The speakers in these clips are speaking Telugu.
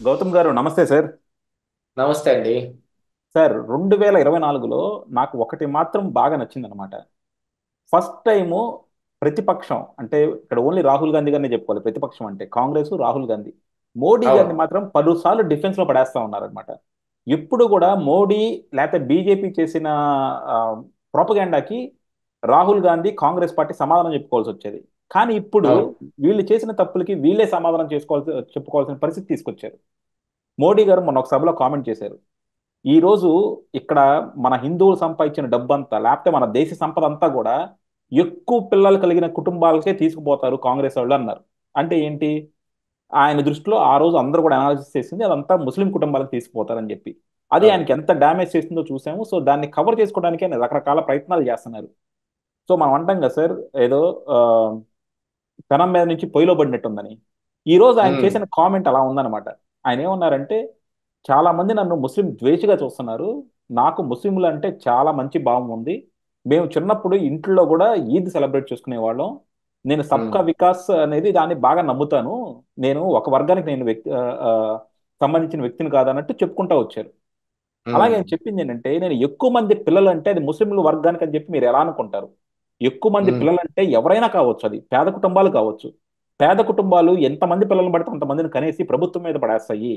గౌతమ్ గారు నమస్తే సార్. నమస్తే అండి. సార్ 2024లో నాకు ఒకటి మాత్రం బాగా నచ్చిందనమాట. ఫస్ట్ టైము ప్రతిపక్షం అంటే ఇక్కడ ఓన్లీ రాహుల్ గాంధీ గారిని చెప్పుకోవాలి. ప్రతిపక్షం అంటే కాంగ్రెస్, రాహుల్ గాంధీ. మోడీ గారిని అవును. మాత్రం పలుసార్లు డిఫెన్స్ లో పడేస్తా ఉన్నారనమాట. ఎప్పుడు కూడా మోడీ లేకపోతే బీజేపీ చేసిన ప్రోపగాండాకి రాహుల్ గాంధీ కాంగ్రెస్ పార్టీ సమాధానం చెప్పుకోవాల్సి వచ్చేది. కానీ ఇప్పుడు అవును. వీళ్ళు చేసిన తప్పులకి వీళ్ళే సమాధానం చెప్పుకోవాల్సిన పరిస్థితి తీసుకొచ్చారు. మోడీ గారు మొన్న ఒక సభలో కామెంట్ చేశారు. ఈ రోజు ఇక్కడ మన హిందువులు సంపాదించిన డబ్బంతా లేకపోతే మన దేశ సంపద అంతా కూడా ఎక్కువ పిల్లలు కలిగిన కుటుంబాలకే తీసుకుపోతారు కాంగ్రెస్ వాళ్ళు అన్నారు. అంటే ఏంటి? ఆయన దృష్టిలో ఆ రోజు అందరూ కూడా అనాలిసిస్ చేసింది అదంతా ముస్లిం కుటుంబాలకు తీసుకుపోతారని చెప్పి. అది అవును. ఆయనకి ఎంత డ్యామేజ్ చేసిందో చూసాము. సో దాన్ని కవర్ చేసుకోవడానికి ఆయన రకరకాల ప్రయత్నాలు చేస్తున్నారు. సో మనం అంటాం కదా సార్, ఏదో ఆ, పెనం మీద నుంచి పొయ్యిలో పడినట్టుందని. ఈ రోజు ఆయన ఉమ్, చేసిన కామెంట్ అలా ఉందన్నమాట. ఆయన ఏమన్నారంటే, చాలా మంది నన్ను ముస్లిం ద్వేషిగా చూస్తున్నారు. నాకు ముస్లింలు అంటే చాలా మంచి భావం ఉంది. మేము చిన్నప్పుడు ఇంట్లో కూడా ఈద్ సెలబ్రేట్ చేసుకునే వాళ్ళం. నేను ఉమ్, సబ్కా వికాస్ అనేది దాన్ని బాగా నమ్ముతాను. నేను ఒక వర్గానికి నేను సంబంధించిన వ్యక్తిని కాదన్నట్టు చెప్పుకుంటా వచ్చారు. అలాగే ఉమ్, ఆయన చెప్పింది ఏంటంటే, నేను ఎక్కువ మంది పిల్లలు అంటే అది ముస్లింల వర్గానికి అని చెప్పి మీరు ఎలా అనుకుంటారు? ఎక్కువ మంది ఉమ్, పిల్లలు అంటే ఎవరైనా కావచ్చు, అది పేద కుటుంబాలు కావచ్చు. పేద కుటుంబాలు ఎంతమంది పిల్లలు పడితే అంతమందిని కనేసి ప్రభుత్వం మీద పడేస్తాయి.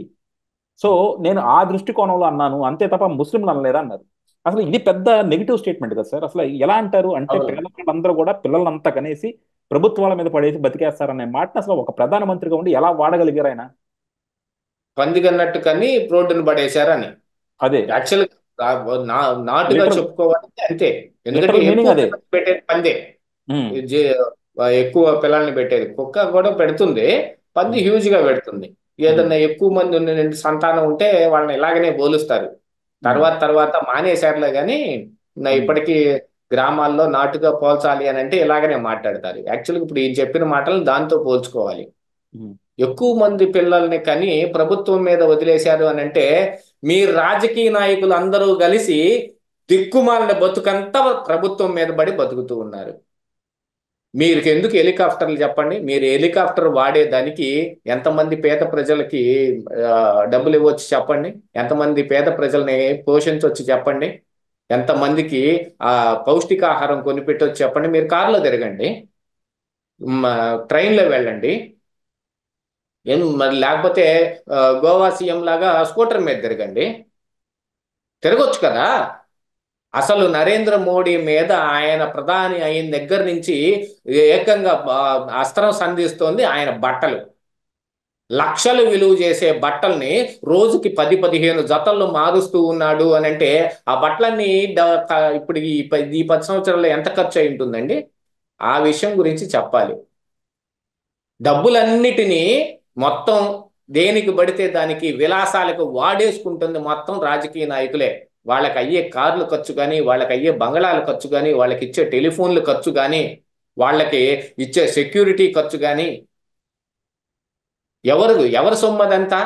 సో నేను ఆ దృష్టికోణంలో అన్నాను అంతే తప్ప ముస్లింలు అనలేదా అన్నారు. అసలు ఇది పెద్ద నెగిటివ్ స్టేట్మెంట్ కదా సార్. అసలు ఎలా అంటారు అంటే అవును. పేదవాళ్ళందరూ కూడా పిల్లలంతా కనేసి ప్రభుత్వాల మీద పడేసి బతికేస్తారనే మాటను అసలు ఒక ప్రధానమంత్రిగా ఉండి ఎలా వాడగలిగారు ఆయన? పందిగన్నట్టు కని రోడ్డును పడేశారని అదే. యాక్చువల్ నాటుగా లిటర్ చెప్పుకోవాలంటే అంతే. ఎందుకంటే లిటరల్ ఎక్కువ మీనింగ్ అదే. పిల్లల్ని పెట్టేది పందే. ఉమ్, ఈ ఎక్కువ పిల్లల్ని పెట్టేది కుక్క కూడా పెడుతుంది. పంది ఉమ్, హ్యూజ్ గా పెడుతుంది. ఉమ్, ఏదన్నా ఎక్కువ మంది ఉన్న సంతానం ఉంటే వాళ్ళని ఇలాగనే పోలుస్తారు. ఉమ్, తర్వాత తర్వాత మానేశారులే కానీ ఉమ్, ఇప్పటికీ గ్రామాల్లో నాటుగా పోల్చాలి అని అంటే ఇలాగనే మాట్లాడతారు. యాక్చువల్గా ఇప్పుడు ఈ చెప్పిన మాటలు దాంతో పోల్చుకోవాలి. ఉమ్. ఎక్కువ మంది పిల్లల్ని కని ప్రభుత్వం మీద వదిలేశారు అని అంటే మీ రాజకీయ నాయకులు అందరూ కలిసి దిక్కుమాలిన బతుకంతా ప్రభుత్వం మీద పడి బతుకుతూ ఉన్నారు. మీరు ఎందుకు హెలికాప్టర్లు చెప్పండి? మీరు హెలికాప్టర్ వాడేదానికి ఎంతమంది పేద ప్రజలకి డబ్బులు ఇవ్వచ్చు చెప్పండి? ఎంతమంది పేద ప్రజల్ని పోషించవచ్చు చెప్పండి? ఎంతమందికి ఆ పౌష్టికాహారం కొనిపెట్టవచ్చు చెప్పండి? మీరు కారులో తిరగండి, ట్రైన్లో వెళ్ళండి, ఏం మరి లేకపోతే గోవా సీఎం లాగా స్కూటర్ మీద తిరగండి. తిరగొచ్చు కదా. అసలు నరేంద్ర మోడీ మీద ఆయన ప్రధాని అయిన దగ్గర నుంచి ఏకంగా అస్త్రం సంధిస్తోంది ఆయన బట్టలు. లక్షలు విలువ చేసే బట్టల్ని రోజుకి 10-15 జతల్లో మారుస్తూ ఉన్నాడు అని అంటే ఆ బట్టలన్నీ ఇప్పుడు ఈ 10 సంవత్సరాల్లో ఎంత ఖర్చు అయి ఉంటుందండి? ఆ విషయం గురించి చెప్పాలి. డబ్బులన్నిటినీ మొత్తం దేనికి పడితే దానికి విలాసాలకు వాడేసుకుంటుంది మొత్తం రాజకీయ నాయకులే. వాళ్ళకి అయ్యే కార్లు ఖర్చు కానీ, వాళ్ళకి అయ్యే బంగళాల ఖర్చు కానీ, వాళ్ళకి ఇచ్చే టెలిఫోన్లు ఖర్చు కానీ, వాళ్ళకి ఇచ్చే సెక్యూరిటీ ఖర్చు కానీ, ఎవరు సొమ్మదంతా?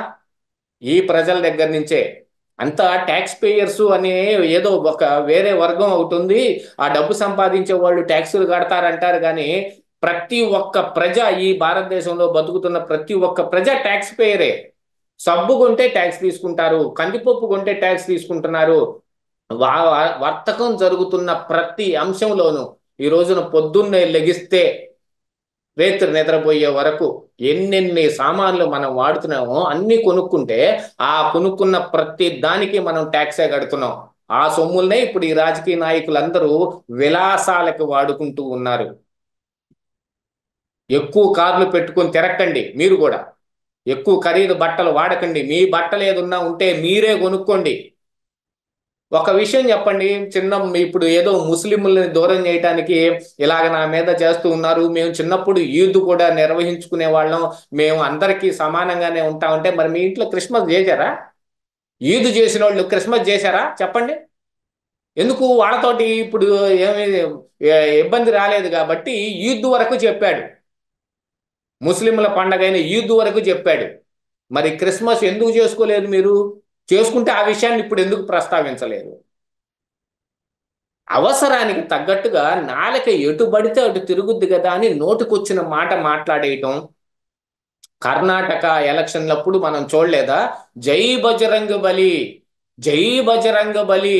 ఈ ప్రజల దగ్గర నుంచే. అంతా ట్యాక్స్ పేయర్స్ అనే ఏదో ఒక వేరే వర్గం అవుతుంది. ఆ డబ్బు సంపాదించే వాళ్ళు ట్యాక్సులు కడతారంటారు కానీ ప్రతి ఒక్క ప్రజ, ఈ భారతదేశంలో బతుకుతున్న ప్రతి ఒక్క ప్రజ ట్యాక్స్ పేయరే. సబ్బు కొంటే ట్యాక్స్ తీసుకుంటారు, కందిపప్పు కొంటే ట్యాక్స్ తీసుకుంటున్నారు. వర్తకం జరుగుతున్న ప్రతి అంశంలోనూ ఈ రోజున పొద్దున్నే లెగిస్తే రేత్రి నిద్రపోయే వరకు ఎన్నెన్ని సామాన్లు మనం వాడుతున్నామో అన్ని కొనుక్కుంటే ఆ కొనుక్కున్న ప్రతి దానికి మనం ట్యాక్సే కడుతున్నాం. ఆ సొమ్ముల్నే ఇప్పుడు ఈ రాజకీయ నాయకులందరూ విలాసాలకు వాడుకుంటూ ఉన్నారు. ఎక్కువ కార్లు పెట్టుకొని తిరక్కండి మీరు కూడా. ఎక్కువ ఖరీదు బట్టలు వాడకండి. మీ బట్టలు ఏదున్నా ఉంటే మీరే కొనుక్కోండి. ఒక విషయం చెప్పండి. ఇప్పుడు ఏదో ముస్లింలని దూరం చేయడానికి ఇలాగ నా మీద చేస్తూ ఉన్నారు. మేము చిన్నప్పుడు ఈద్ కూడా నిర్వహించుకునే వాళ్ళం, మేము అందరికీ సమానంగానే ఉంటామంటే మరి మీ ఇంట్లో క్రిస్మస్ చేశారా? ఈద్ చేసిన వాళ్ళు క్రిస్మస్ చేశారా చెప్పండి? ఎందుకు వాళ్ళతోటి ఇప్పుడు ఏమి ఇబ్బంది రాలేదు కాబట్టి ఈద్ వరకు చెప్పాడు. ముస్లింల పండగైన ఈద్ వరకు చెప్పాడు. మరి క్రిస్మస్ ఎందుకు చేసుకోలేదు మీరు? చేసుకుంటే ఆ విషయాన్ని ఇప్పుడు ఎందుకు ప్రస్తావించలేదు? అవసరానికి తగ్గట్టుగా నాలుక ఎటు పడితే అటు తిరుగుద్ది కదా అని నోటికొచ్చిన మాట మాట్లాడేయటం. కర్ణాటక ఎలక్షన్లప్పుడు మనం చూడలేదా? జై బజరంగ బలి, జై బజరంగ బలి.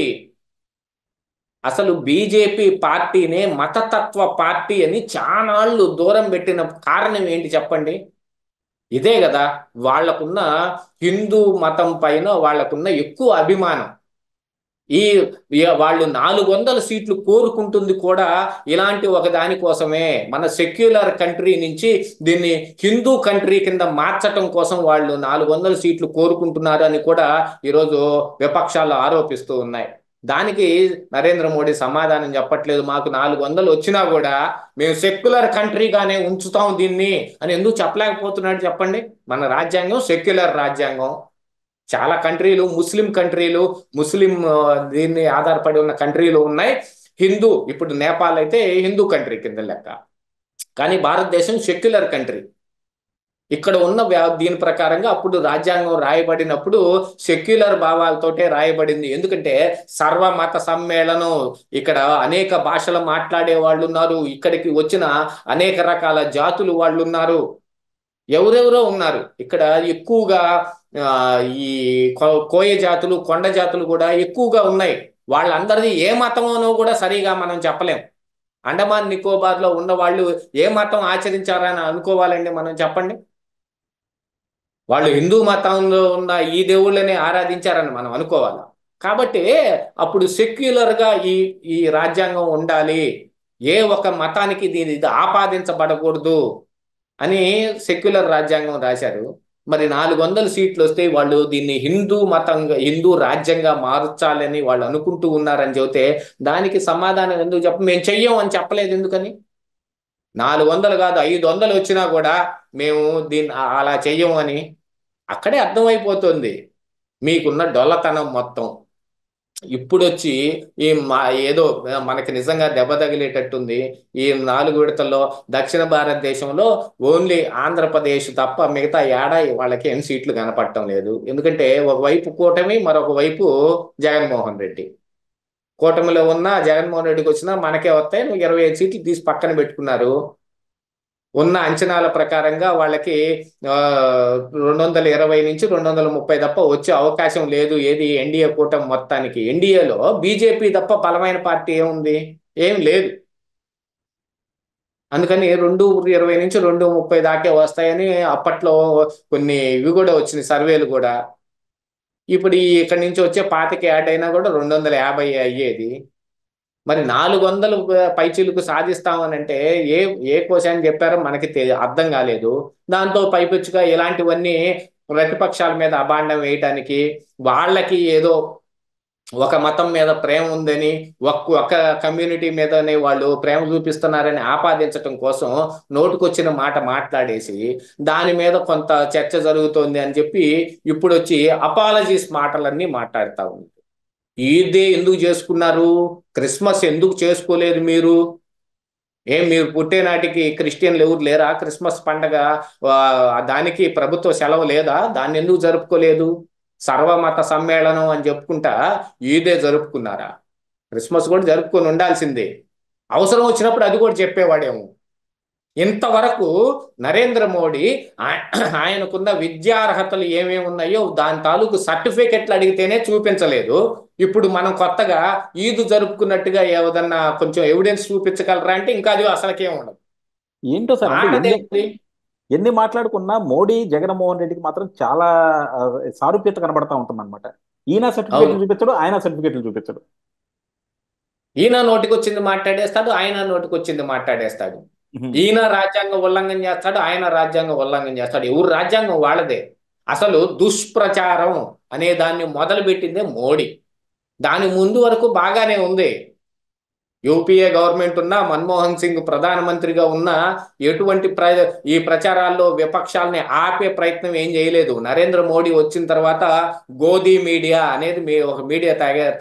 అసలు బీజేపీ పార్టీనే మతతత్వ పార్టీ అని చానాళ్ళు దూరం పెట్టిన కారణం ఏంటి చెప్పండి? ఇదే కదా. వాళ్ళకున్న హిందూ మతం పైన వాళ్ళకున్న ఎక్కువ అభిమానం. ఈ వాళ్ళు 400 సీట్లు కోరుకుంటుంది కూడా ఇలాంటి ఒక దాని కోసమే. మన సెక్యులర్ కంట్రీ నుంచి దీన్ని హిందూ కంట్రీ కింద మార్చటం కోసం వాళ్ళు 400 సీట్లు కోరుకుంటున్నారు అని కూడా ఈరోజు విపక్షాలు ఆరోపిస్తూ ఉన్నాయి. దానికి నరేంద్ర మోడీ సమాధానం చెప్పట్లేదు. మాకు 400 వచ్చినా కూడా మేము సెక్యులర్ కంట్రీగానే ఉంచుతాం దీన్ని అని ఎందుకు చెప్పలేకపోతున్నాడు చెప్పండి? మన రాజ్యాంగం సెక్యులర్ రాజ్యాంగం. చాలా కంట్రీలు, ముస్లిం కంట్రీలు, ముస్లిం దీన్ని ఆధారపడి ఉన్న కంట్రీలు ఉన్నాయి. హిందూ, ఇప్పుడు నేపాల్ అయితే హిందూ కంట్రీ కింద లెక్క. కానీ భారతదేశం సెక్యులర్ కంట్రీ. ఇక్కడ ఉన్న దీని ప్రకారంగా అప్పుడు రాజ్యాంగం రాయబడినప్పుడు సెక్యులర్ భావాలతోటే రాయబడింది. ఎందుకంటే సర్వమత సమ్మేళనం, ఇక్కడ అనేక భాషలు మాట్లాడే వాళ్ళు ఉన్నారు, ఇక్కడికి వచ్చిన అనేక రకాల జాతులు వాళ్ళు ఉన్నారు, ఎవరెవరో ఉన్నారు. ఇక్కడ ఎక్కువగా ఈ కోయ జాతులు, కొండ జాతులు కూడా ఎక్కువగా ఉన్నాయి. వాళ్ళందరిది ఏ మతమోనో కూడా సరిగా మనం చెప్పలేం. అండమాన్ నికోబార్ లో ఉన్న వాళ్ళు ఏ మతం ఆచరించారని అనుకోవాలండి మనం చెప్పండి? వాళ్ళు హిందూ మతంలో ఉన్న ఈ దేవుళ్ళని ఆరాధించారని మనం అనుకోవాలా? కాబట్టి అప్పుడు సెక్యులర్ గా ఈ ఈ రాజ్యాంగం ఉండాలి, ఏ ఒక మతానికి దీని ఆపాదించబడకూడదు అని సెక్యులర్ రాజ్యాంగం రాశారు. మరి 400 సీట్లు వస్తే వాళ్ళు దీన్ని హిందూ మతంగా, హిందూ రాజ్యంగా మార్చాలని వాళ్ళు అనుకుంటూ ఉన్నారని చెబితే దానికి సమాధానం ఎందుకు మేము చెయ్యం అని చెప్పలేదు ఎందుకని? 400 కాదు 500 వచ్చినా కూడా మేము దీన్ని అలా చెయ్యము అని అక్కడే అర్థమైపోతుంది మీకున్న డొల్లతనం మొత్తం. ఇప్పుడు వచ్చి ఈ ఏదో మనకి నిజంగా దెబ్బ తగిలేటట్టుంది. ఈ 4 విడతల్లో దక్షిణ భారతదేశంలో ఓన్లీ ఆంధ్రప్రదేశ్ తప్ప మిగతా ఏడాది వాళ్ళకి ఎన్ని సీట్లు కనపడటం లేదు. ఎందుకంటే ఒకవైపు కూటమి, మరొక వైపు జగన్మోహన్ రెడ్డి. కూటమిలో ఉన్న జగన్మోహన్ రెడ్డికి వచ్చినా మనకే వస్తాయి, 25 సీట్లు తీసి పక్కన పెట్టుకున్నారు. ఉన్న అంచనాల ప్రకారంగా వాళ్ళకి 220 నుంచి 230 తప్ప వచ్చే అవకాశం లేదు. ఏది ఎన్డీఏ కూటమి మొత్తానికి. ఎన్డీఏలో బీజేపీ తప్ప బలమైన పార్టీ ఏముంది? ఏం లేదు. అందుకని 220 నుంచి 230 దాకే వస్తాయని అప్పట్లో కొన్ని ఇవి కూడా వచ్చినాయి, సర్వేలు కూడా. ఇప్పుడు ఇక్కడి నుంచి వచ్చే 25 యాడ్ అయినా కూడా 250 అయ్యేది. మరి 400 పైచీలకు సాధిస్తామనంటే ఏ ఏ క్వశ్చన్ చెప్పారో మనకి అర్థం కాలేదు. దాంతో పైపెచ్చుగా ఇలాంటివన్నీ ప్రతిపక్షాల మీద అభాండం వేయటానికి, వాళ్ళకి ఏదో ఒక మతం మీద ప్రేమ ఉందని, ఒక కమ్యూనిటీ మీదనే వాళ్ళు ప్రేమ చూపిస్తున్నారని ఆపాదించటం కోసం నోటుకొచ్చిన మాట మాట్లాడేసి దాని మీద కొంత చర్చ జరుగుతోంది అని చెప్పి ఇప్పుడు వచ్చి అపాలజీస్ మాటలన్నీ మాట్లాడుతూ ఉంది. ఈదే ఎందుకు చేసుకున్నారు? క్రిస్మస్ ఎందుకు చేసుకోలేదు మీరు? మీరు పుట్టే నాటికి క్రిస్టియన్లు ఎవరు లేరా? క్రిస్మస్ పండగ దానికి ప్రభుత్వ సెలవు లేదా? దాన్ని ఎందుకు జరుపుకోలేదు? సర్వమత సమ్మేళనం అని చెప్పుకుంటా ఈదే జరుపుకున్నారా? క్రిస్మస్ కూడా జరుపుకొని ఉండాల్సిందే. అవసరం వచ్చినప్పుడు అది కూడా చెప్పేవాడేమో. ఇంతవరకు నరేంద్ర మోడీ ఆయనకున్న విద్యార్హతలు ఏమేమి ఉన్నాయో దాని తాలూకు సర్టిఫికెట్లు అడిగితేనే చూపించలేదు. ఇప్పుడు మనం కొత్తగా ఈద్ జరుపుకున్నట్టుగా ఏదన్నా కొంచెం ఎవిడెన్స్ చూపించగలరా అంటే ఇంకా అది అసలుకేం ఉండదు. ఏంటో సార్, అంటే ఎన్ని మాట్లాడుకున్నా మోడీ జగన్మోహన్ రెడ్డికి మాత్రం చాలా సారూప్యత కనబడతా ఉంటుంది అనమాట. ఈయన సర్టిఫికేట్లు చూపించడు, ఆయన సర్టిఫికేట్లు చూపించడు. ఈయన నోటికొచ్చింది మాట్లాడేస్తాడు, ఆయన నోటికొచ్చింది మాట్లాడేస్తాడు. ఈయన రాజ్యాంగం ఉల్లంఘన చేస్తాడు, ఆయన రాజ్యాంగం ఉల్లంఘన చేస్తాడు. ఎవరు రాజ్యాంగం వాళ్ళదే. అసలు దుష్ప్రచారం అనే దాన్ని మొదలుపెట్టిందే మోడీ. దాని ముందు వరకు బాగానే ఉంది. యూపీఏ గవర్నమెంట్ ఉన్నా, మన్మోహన్ సింగ్ ప్రధానమంత్రిగా ఉన్నా ఎటువంటి ఈ ప్రచారాల్లో విపక్షాలని ఆపే ప్రయత్నం ఏం చేయలేదు. నరేంద్ర మోడీ వచ్చిన తర్వాత గోధీ మీడియా అనేది ఒక మీడియా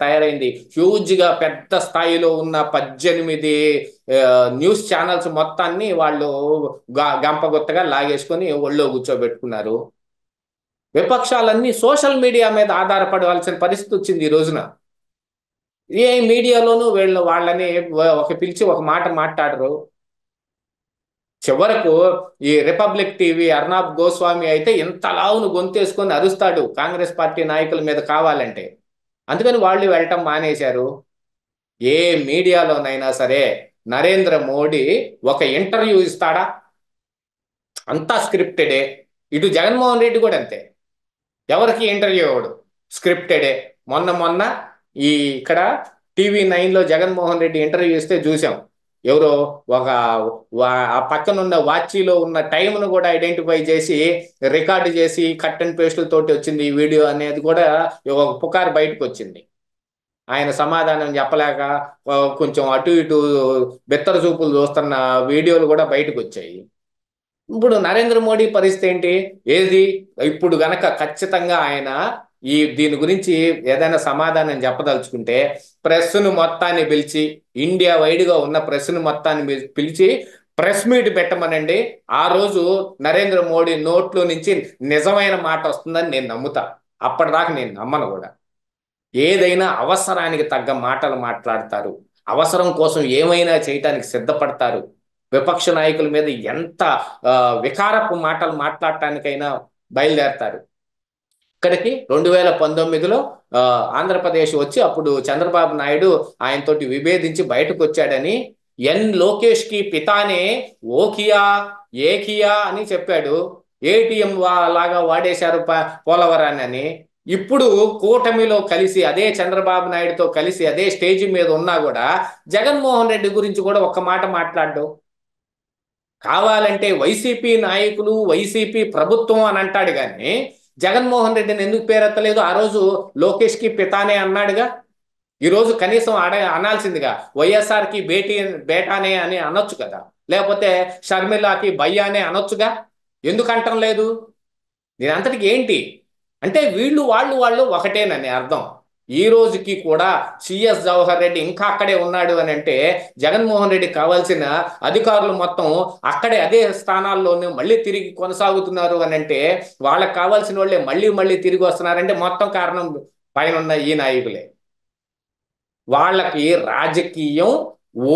తయారైంది. హ్యూజ్గా పెద్ద స్థాయిలో ఉన్న 18 న్యూస్ ఛానల్స్ మొత్తాన్ని వాళ్ళు గంపగొత్తగా లాగేసుకొని ఒళ్ళో కూర్చోబెట్టుకున్నారు. విపక్షాలన్నీ సోషల్ మీడియా మీద ఆధారపడవలసిన పరిస్థితి వచ్చింది ఈ రోజున. ఏ మీడియాలోనూ వాళ్ళని పిలిచి ఒక మాట మాట్లాడరు. చివరకు ఈ రిపబ్లిక్ టీవీ అర్నాబ్ గోస్వామి అయితే ఇంత లావును గొంతేసుకొని అరుస్తాడు కాంగ్రెస్ పార్టీ నాయకుల మీద కావాలంటే. అందుకని వాళ్ళు వెళ్ళటం మానేశారు. ఏ మీడియాలోనైనా సరే నరేంద్ర మోడీ ఒక ఇంటర్వ్యూ ఇస్తాడా? అంతా స్క్రిప్టెడే. ఇటు జగన్మోహన్ రెడ్డి కూడా అంతే, ఎవరికి ఇంటర్వ్యూ ఇవ్వడు, స్క్రిప్టెడే. మొన్న మొన్న ఈ ఇక్కడ టీవీ 9లో జగన్మోహన్ రెడ్డి ఇంటర్వ్యూ ఇస్తే చూసాం. ఎవరో ఒక ఆ పక్కనున్న వాచీలో ఉన్న టైంను కూడా ఐడెంటిఫై చేసి రికార్డు చేసి కట్ అండ్ పేస్టులతోటి వచ్చింది ఈ వీడియో అనేది కూడా ఒక పుకారు బయటకు వచ్చింది. ఆయన సమాధానం చెప్పలేక కొంచెం అటు ఇటు బెత్తర చూపులు చూస్తున్న వీడియోలు కూడా బయటకు వచ్చాయి. ఇప్పుడు నరేంద్ర మోడీ పరిస్థితి ఏంటి? ఏది ఇప్పుడు గనక ఖచ్చితంగా ఆయన దీని గురించి ఏదైనా సమాధానం చెప్పదలుచుకుంటే ప్రెస్ను మొత్తాన్ని పిలిచి, ఇండియా వైడ్గా ఉన్న ప్రెస్ను మొత్తాన్ని పిలిచి ప్రెస్ మీట్ పెట్టమనండి. ఆ రోజు నరేంద్ర మోడీ నోట్లో నుంచి నిజమైన మాట వస్తుందని నేను నమ్ముతా. అప్పటిదాకా నేను నమ్మను కూడా. ఏదైనా అవసరానికి తగ్గ మాటలు మాట్లాడతారు, అవసరం కోసం ఏమైనా చేయటానికి సిద్ధపడతారు. విపక్ష నాయకుల మీద ఎంత వికారపు మాటలు మాట్లాడటానికైనా బయలుదేరతారు. ఇక్కడికి 2019లో ఆంధ్రప్రదేశ్ వచ్చి అప్పుడు చంద్రబాబు నాయుడు ఆయనతోటి విభేదించి బయటకు వచ్చాడని లోకేష్కి పితానే ఓకియా ఏకియా అని చెప్పాడు. ఏటీఎం లాగా వాడేశారు పోలవరాన్ని అని. ఇప్పుడు కూటమిలో కలిసి అదే చంద్రబాబు నాయుడుతో కలిసి అదే స్టేజ్ మీద ఉన్నా కూడా జగన్మోహన్ రెడ్డి గురించి కూడా ఒక్క మాట మాట్లాడు. కావాలంటే వైసీపీ నాయకులు వైసీపీ ప్రభుత్వం అని అంటాడు కానీ జగన్మోహన్ రెడ్డిని ఎందుకు పేరెత్తలేదు? ఆ రోజు లోకేష్కి పితానే అన్నాడుగా. ఈరోజు కనీసం అనాల్సిందిగా వైఎస్ఆర్కి బేటానే అని అనొచ్చు కదా, లేకపోతే షర్మిలాకి భయ్యానే అనొచ్చుగా. ఎందుకు అంటం లేదు? దీని అంతటికి ఏంటి అంటే వీళ్ళు వాళ్ళు ఒకటేనని అర్థం. ఈ రోజుకి కూడా సిఎస్ జవహర్ రెడ్డి ఇంకా అక్కడే ఉన్నాడు అని అంటే జగన్మోహన్ రెడ్డి కావాల్సిన అధికారులు మొత్తం అక్కడే అదే స్థానాల్లోనే మళ్ళీ తిరిగి కొనసాగుతున్నారు అని అంటే వాళ్ళకి కావాల్సిన వాళ్ళే మళ్ళీ మళ్ళీ తిరిగి వస్తున్నారంటే మొత్తం కారణం పైన ఉన్న ఈ నాయకులే. వాళ్ళకి రాజకీయం,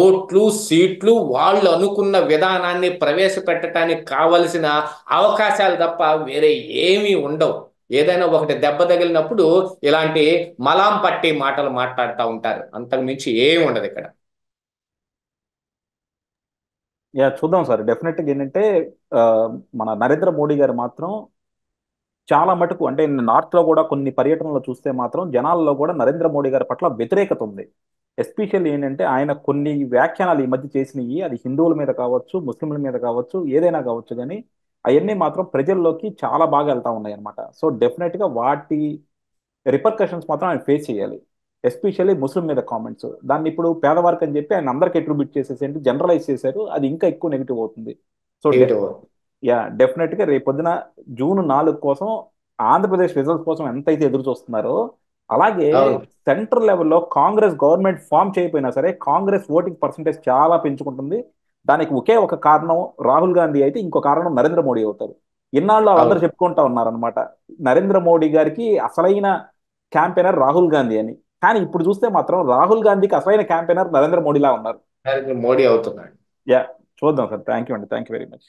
ఓట్లు, సీట్లు వాళ్ళు అనుకున్న విధానాన్ని ప్రవేశపెట్టడానికి కావలసిన అవకాశాలు తప్ప వేరే ఏమీ ఉండవు. ఏదైనా ఒకటి దెబ్బ తగిలినప్పుడు ఇలాంటి మలాం పట్టి మాటలు మాట్లాడుతూ ఉంటారు, అంతకు మించి ఏమి ఉండదు ఇక్కడ. చూద్దాం సార్. డెఫినెట్గా ఏంటంటే ఆ, మన నరేంద్ర మోడీ గారు మాత్రం చాలా మటుకు అంటే నార్త్ లో కూడా కొన్ని పర్యటనలో చూస్తే మాత్రం జనాల్లో కూడా నరేంద్ర మోడీ గారి పట్ల వ్యతిరేకత ఉంది. ఎస్పెషల్లీ ఏంటంటే ఆయన కొన్ని వ్యాఖ్యానాలు ఈ మధ్య చేసినవి, అది హిందువుల మీద కావచ్చు, ముస్లింల మీద కావచ్చు, ఏదైనా కావచ్చు, కానీ అవన్నీ మాత్రం ప్రజల్లోకి చాలా బాగా వెళ్తా ఉన్నాయి అనమాట. సో డెఫినెట్ గా వాటి రిపర్కషన్స్ మాత్రం ఆయన ఫేస్ చేయాలి. ఎస్పెషల్లీ ముస్లిం మీద కామెంట్స్, దాన్ని ఇప్పుడు పేదవారికి అని చెప్పి ఆయన అందరికి అట్రిబ్యూట్ చేసేసి జనరలైజ్ చేశారు, అది ఇంకా ఎక్కువ నెగిటివ్ అవుతుంది. So negative. డెఫినెట్ గా రేపు పొద్దున జూన్ 4 కోసం ఆంధ్రప్రదేశ్ రిజల్ట్స్ కోసం ఎంతైతే ఎదురు చూస్తున్నారో, అలాగే అవును. సెంట్రల్ లెవెల్లో కాంగ్రెస్ గవర్నమెంట్ ఫామ్ చేయకపోయినా సరే కాంగ్రెస్ ఓటింగ్ పర్సంటేజ్ చాలా పెంచుకుంటుంది. దానికి ఒకే ఒక కారణం రాహుల్ గాంధీ అయితే, ఇంకో కారణం నరేంద్ర మోడీ అవుతారు. ఇన్నాళ్ళు వాళ్ళందరూ అవును. చెప్పుకుంటా ఉన్నారనమాట నరేంద్ర మోడీ గారికి అసలైన క్యాంపెయినర్ రాహుల్ గాంధీ అని. కానీ ఇప్పుడు చూస్తే మాత్రం రాహుల్ గాంధీకి అసలైన క్యాంపెయినర్ నరేంద్ర మోడీలా ఉన్నారు. నరేంద్ర మోడీ అవుతున్నాడు. యా, చూద్దాం సార్. థ్యాంక్ యూ అండి. Thank you very much.